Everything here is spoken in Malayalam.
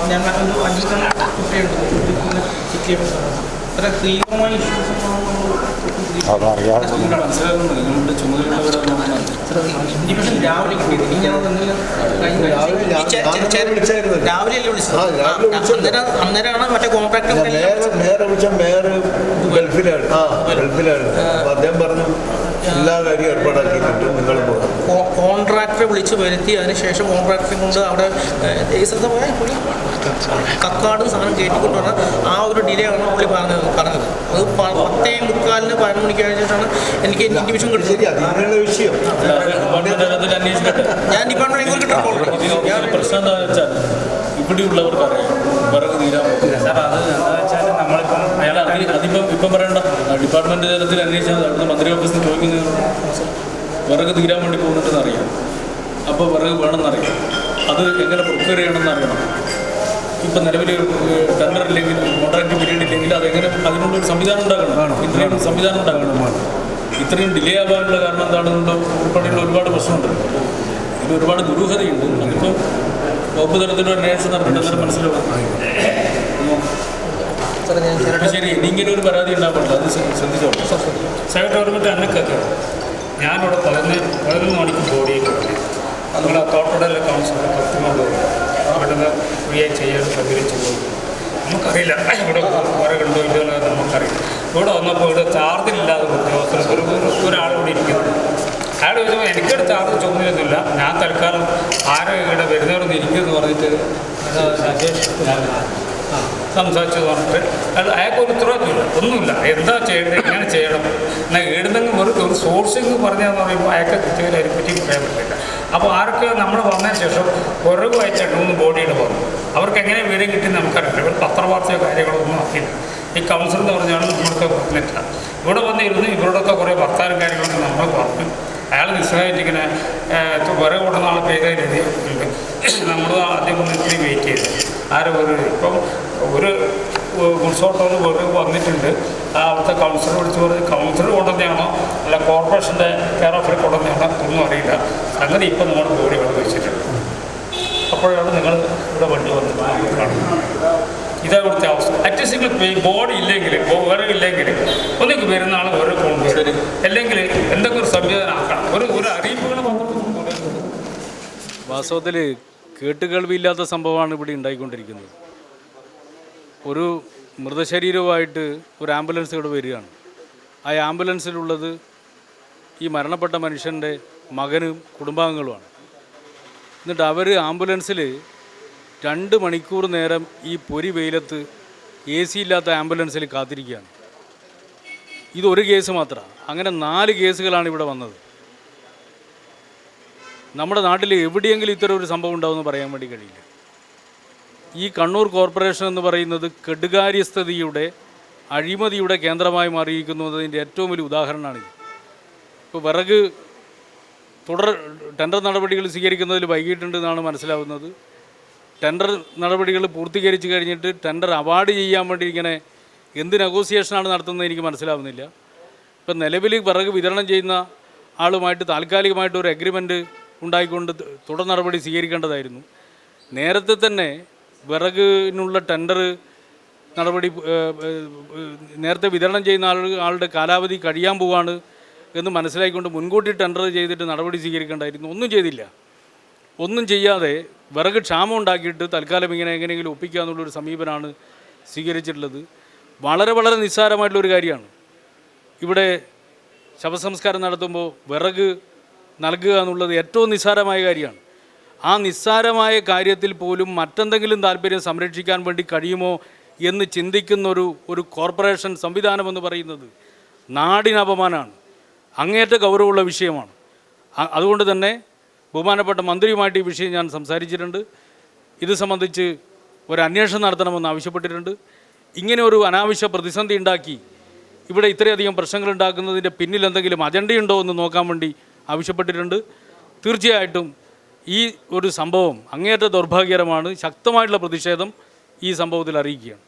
ഞാൻ ഒരു അഞ്ച് കുട്ടിയുണ്ട് അത്ര തീവ്രമായ ഇഷ്യൂസ് രാവിലെ കിട്ടിയത് രാവിലെ അന്നേരമാണ് മറ്റേ കോൺട്രാക്ടർ അദ്ദേഹം പറഞ്ഞു എല്ലാ കാര്യവും ഏർപ്പാടാക്കിയിട്ടുണ്ട് നിങ്ങൾ കോൺട്രാക്ടറെ വിളിച്ച് വരുത്തി അതിനുശേഷം കോൺട്രാക്ടറെ കൊണ്ട് അവിടെ കക്കാടും സാധനം കയറ്റിക്കൊണ്ട് വന്ന ആ ഒരു ഡിലേ ആണ് പുള്ളി പറഞ്ഞത് അത് 10:45 11 മണിക്ക് കഴിഞ്ഞിട്ടാണ് എനിക്ക് ഇൻഡിവിഷൻ കിട്ടിയത്. വിഷയം ഞാൻ ഡിപ്പാർട്ട്മെന്റ് പ്രശ്നം എന്താ വെച്ചാൽ ഇവിടെയുള്ളവർക്ക് അറിയാം വിറക് തീരാൻ സാർ. അത് എന്താ വെച്ചാൽ നമ്മളിപ്പം അയാൾ ഇപ്പം പറയണ്ട ഡിപ്പാർട്ട്മെന്റ് തലത്തിൽ അന്വേഷിച്ചാൽ അവിടുന്ന് മന്ത്രി ഓഫീസിൽ ചോദിക്കുന്നത് വിറക് തീരാൻ വേണ്ടി പോകുന്നുണ്ടെന്ന് അറിയാം. അപ്പോൾ വിറക് വേണമെന്നറിയാം, അത് എങ്ങനെ പ്രൊക്യൂർ ചെയ്യണമെന്ന് അറിയണം. ഇപ്പം നിലവിൽ ടെൻഡർ ഇല്ലെങ്കിൽ കോൺട്രാക്ട് പീരീഡ് ഇല്ലെങ്കിൽ അതെങ്ങനെ അതിനുള്ളൊരു സംവിധാനം ഉണ്ടാക്കണം, ഇത്രയും സംവിധാനം ഉണ്ടാക്കണം. ഇത്രയും ഡിലേ ആവാനുള്ള കാരണം എന്താണെന്നുള്ള ഉൾപ്പെടെയുള്ള ഒരുപാട് പ്രശ്നമുണ്ട്. ഇതിന് ഒരുപാട് ദുരൂഹതയുണ്ട്. അതിപ്പോൾ വകുപ്പ് തലത്തിലൊരു അന്വേഷണം നടത്തിയിട്ട് അന്നേരം മനസ്സിലാവും. ശരി, ഇനിയിങ്ങനെ ഒരു പരാതി ഉണ്ടാവില്ല, അത് ശ്രദ്ധിച്ചോ. സെക്രട്ടറി ഗവൺമെൻറ് അന്നക്കൊക്കെ ഞാനിവിടെ 11 മണിക്ക് ബോഡിയിട്ട് നമ്മളെ തോട്ടടയിലെ കൗൺസിലർ കൃത്യമായി അവിടുന്ന് ഫ്രീ ആയി ചെയ്യാൻ സൗകര്യം ചെയ്തു. നമുക്കറിയില്ല ഇവിടെ വിറകുണ്ടോ ഇല്ലയോ നമുക്കറിയില്ല. ഇവിടെ വന്നപ്പോൾ ഇവിടെ ചാർജില്ലാതെ ഉദ്യോഗസ്ഥർ ഒരാളിവിടെ ഇരിക്കുന്നു. അയാൾ ചോദിച്ചപ്പോൾ എനിക്കൊരു ചാർജ് ചുമതലയൊന്നുമില്ല, ഞാൻ തൽക്കാലം ആരും ഇവിടെ വരുന്നവരൊന്നും ഇരിക്കുമെന്ന് പറഞ്ഞിട്ട് സംസാരിച്ചു പറഞ്ഞിട്ട് അയാൾക്കൊരു ഉത്തരവാദിത്തമില്ല, ഒന്നുമില്ല. എന്താ ചെയ്യേണ്ടത്, എങ്ങനെ ചെയ്യണം എന്നാൽ ഇടുന്നെങ്കിൽ ഒരു സോഴ്സിങ് പറഞ്ഞാന്ന് പറയുമ്പോൾ അയാൾക്ക് കൃത്യമായി അതിനെപ്പറ്റി പറയാൻ പറ്റില്ല. അപ്പോൾ ആർക്ക് നമ്മൾ വന്നതിന് ശേഷം വിറക് വായിച്ച 3 ബോഡിയുടെ വന്നു. അവർക്ക് എങ്ങനെ വിവരം കിട്ടി നമുക്കറിയില്ല. ഇവിടെ പത്രവാർത്തയോ കാര്യങ്ങളോ ഒന്നും ആക്കിയില്ല. ഈ കൗൺസിൽ എന്ന് പറഞ്ഞാൽ നമ്മൾക്ക് പറഞ്ഞിട്ടില്ല. ഇവിടെ വന്നിരുന്ന് ഇവരോടൊക്കെ കുറേ വർത്താനം കാര്യങ്ങളൊക്കെ നമ്മൾ പറഞ്ഞു. അയാൾ നിസ്സഹായിട്ട് ഇങ്ങനെ വിറക് കൊണ്ടുവന്ന ആൾ പേരെഴുതിയിട്ടുണ്ട്. നമ്മൾ ആദ്യം ഒന്ന് ഇത്തിരി വെയിറ്റ് ചെയ്തു. ആരും ഇപ്പം ഒരു ഗുഡ്സോട്ടോന്ന് വിറക് വന്നിട്ടുണ്ട്. അവിടുത്തെ കൗൺസിലർ വിളിച്ച് പറഞ്ഞ് കൗൺസിലർ കൊണ്ടുവന്നതാണോ അല്ല കോർപ്പറേഷൻ്റെ കെയർ ഓഫിൽ കൊണ്ടുവന്നതാണോ ഒന്നും അറിയില്ല. സംഗതി ഇപ്പം നിങ്ങൾ ബോഡി ഇവിടെ വെച്ചിട്ടുണ്ട്. അപ്പോഴാണ് നിങ്ങൾ ഇവിടെ വണ്ടി വന്ന് കാണുന്നത്. ഇതാ ഇവിടുത്തെ അവസ്ഥ. അറ്റ്ലീസ്റ്റ് ബോഡി ഇല്ലെങ്കിൽ വിറകില്ലെങ്കിൽ ഒന്നിക്ക് വരുന്ന ആൾ ഓരോ കൊണ്ടുവരും, അല്ലെങ്കിൽ എന്തെങ്കിലും ഒരു സംവിധാനം ആക്കണം. ഒരു അറിയിപ്പുകൾ വാസ്തവത്തിൽ കേട്ടുകേൾവിയില്ലാത്ത സംഭവമാണ് ഇവിടെ ഉണ്ടായിക്കൊണ്ടിരിക്കുന്നത്. ഒരു മൃതശരീരവുമായിട്ട് ഒരു ആംബുലൻസ് ഇവിടെ വരികയാണ്. ആ ആംബുലൻസിലുള്ളത് ഈ മരണപ്പെട്ട മനുഷ്യൻ്റെ മകനും കുടുംബാംഗങ്ങളുമാണ്. എന്നിട്ട് അവർ ആംബുലൻസിൽ 2 മണിക്കൂർ നേരം ഈ പൊരി വെയിലത്ത് AC ഇല്ലാത്ത ആംബുലൻസിൽ കാത്തിരിക്കുകയാണ്. ഇതൊരു കേസ് മാത്രമാണ്. അങ്ങനെ 4 കേസുകളാണ് ഇവിടെ വന്നത്. നമ്മുടെ നാട്ടിൽ എവിടെയെങ്കിലും ഇത്തരം ഒരു സംഭവം ഉണ്ടാവുമെന്ന് പറയാൻ വേണ്ടി കഴിയില്ല. ഈ കണ്ണൂർ കോർപ്പറേഷൻ എന്ന് പറയുന്നത് കെടുകാര്യസ്ഥതയുടെ അഴിമതിയുടെ കേന്ദ്രമായി മാറിയിരിക്കുന്നതിൻ്റെ ഏറ്റവും വലിയ ഉദാഹരണമാണിത്. ഇപ്പോൾ വിറക് ടെൻഡർ നടപടികൾ സ്വീകരിക്കുന്നതിൽ വൈകിട്ടുണ്ടെന്നാണ് മനസ്സിലാവുന്നത്. ടെൻഡർ നടപടികൾ പൂർത്തീകരിച്ച് കഴിഞ്ഞിട്ട് ടെൻഡർ അവാർഡ് ചെയ്യാൻ വേണ്ടി ഇങ്ങനെ എന്ത് നെഗോസിയേഷനാണ് നടത്തുന്നത് എനിക്ക് മനസ്സിലാവുന്നില്ല. ഇപ്പം നിലവിൽ വിറക് വിതരണം ചെയ്യുന്ന ആളുമായിട്ട് താൽക്കാലികമായിട്ട് ഒരു അഗ്രിമെൻറ്റ് ഉണ്ടായിക്കൊണ്ട് തുടർ നടപടി സ്വീകരിക്കേണ്ടതായിരുന്നു. നേരത്തെ തന്നെ വിറകിനുള്ള ടെൻഡർ നടപടി നേരത്തെ വിതരണം ചെയ്യുന്ന ആളുടെ കാലാവധി കഴിയാൻ പോവാണ് എന്ന് മനസ്സിലാക്കിക്കൊണ്ട് മുൻകൂട്ടി ടെൻഡർ ചെയ്തിട്ട് നടപടി സ്വീകരിക്കേണ്ടായിരുന്നു. ഒന്നും ചെയ്തില്ല. ഒന്നും ചെയ്യാതെ വിറക് ക്ഷാമം ഉണ്ടാക്കിയിട്ട് തൽക്കാലം ഇങ്ങനെ എങ്ങനെയെങ്കിലും ഒപ്പിക്കുക എന്നുള്ളൊരു സമീപനമാണ് സ്വീകരിച്ചിട്ടുള്ളത്. വളരെ വളരെ നിസ്സാരമായിട്ടുള്ളൊരു കാര്യമാണ്. ഇവിടെ ശവസംസ്കാരം നടത്തുമ്പോൾ വിറക് നൽകുക എന്നുള്ളത് ഏറ്റവും നിസ്സാരമായ കാര്യമാണ്. ആ നിസ്സാരമായ കാര്യത്തിൽ പോലും മറ്റെന്തെങ്കിലും താല്പര്യം സംരക്ഷിക്കാൻ വേണ്ടി കഴിയുമോ എന്ന് ചിന്തിക്കുന്ന ഒരു കോർപ്പറേഷൻ സംവിധാനമെന്ന് പറയുന്നത് നാടിന് അപമാനമാണ്. അങ്ങേയറ്റ ഗൗരവമുള്ള വിഷയമാണ്. അതുകൊണ്ട് തന്നെ ബഹുമാനപ്പെട്ട മന്ത്രിയുമായിട്ട് ഈ വിഷയം ഞാൻ സംസാരിച്ചിട്ടുണ്ട്. ഇത് സംബന്ധിച്ച് ഒരു അന്വേഷണം നടത്തണമെന്ന് ആവശ്യപ്പെട്ടിട്ടുണ്ട്. ഇങ്ങനെ ഒരു അനാവശ്യ പ്രതിസന്ധി ഉണ്ടാക്കി ഇവിടെ ഇത്രയധികം പ്രശ്നങ്ങൾ ഉണ്ടാക്കുന്നതിൻ്റെ പിന്നിൽ എന്തെങ്കിലും അജണ്ടയുണ്ടോ എന്ന് നോക്കാൻ വേണ്ടി ആവശ്യപ്പെട്ടിട്ടുണ്ട്. തീർച്ചയായിട്ടും ഈ ഒരു സംഭവം അങ്ങേയറ്റ ദൗർഭാഗ്യകരമാണ്. ശക്തമായിട്ടുള്ള പ്രതിഷേധം ഈ സംഭവത്തിൽ അറിയിക്കുകയാണ്.